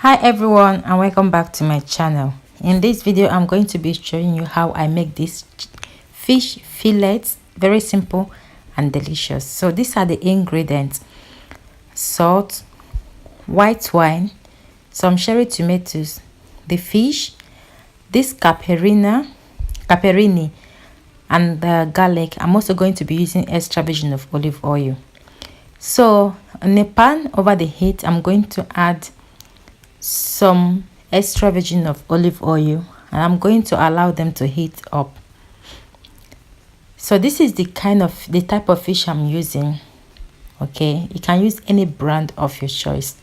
Hi everyone, and welcome back to my channel. In this video I'm going to be showing you how I make this fish fillets. Very simple and delicious. So these are the ingredients: salt, white wine, some cherry tomatoes, the fish, this capperini, and the garlic. I'm also going to be using extra virgin of olive oil. So in a pan over the heat, I'm going to add some extra virgin of olive oil, and I'm going to allow them to heat up. So this is the type of fish I'm using. Okay, you can use any brand of your choice.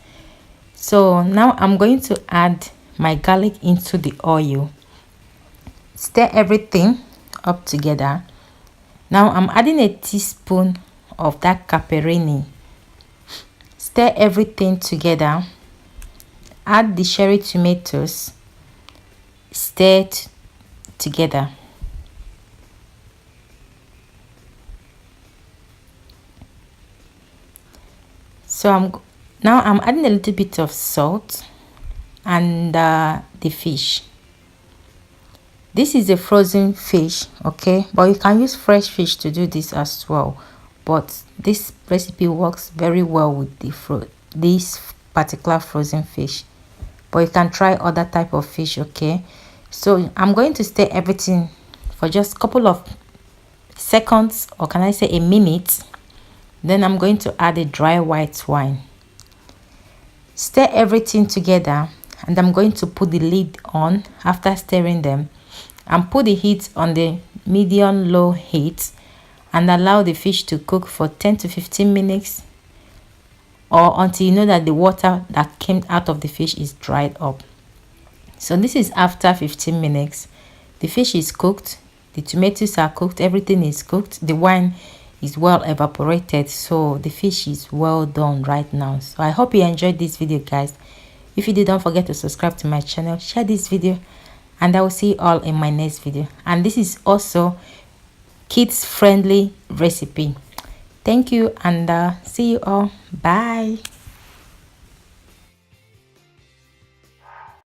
So now I'm going to add my garlic into the oil, stir everything up together. Now I'm adding a teaspoon of that capperini, stir everything together. Add the cherry tomatoes, stir together. So I'm adding a little bit of salt and the fish. This is a frozen fish, okay, but you can use fresh fish to do this as well. But this recipe works very well with this particular frozen fish. But you can try other type of fish, okay? So I'm going to stir everything for just a couple of seconds, or can I say a minute. Then I'm going to add a dry white wine. Stir everything together, and I'm going to put the lid on after stirring them, and put the heat on the medium low heat, and allow the fish to cook for 10 to 15 minutes, or until you know that the water that came out of the fish is dried up. So this is after 15 minutes. The fish is cooked, the tomatoes are cooked, everything is cooked, the wine is well evaporated, so the fish is well done right now. So I hope you enjoyed this video, guys. If you did, don't forget to subscribe to my channel, share this video, and I will see you all in my next video. And this is also kids friendly recipe. Thank you, and see you all. Bye.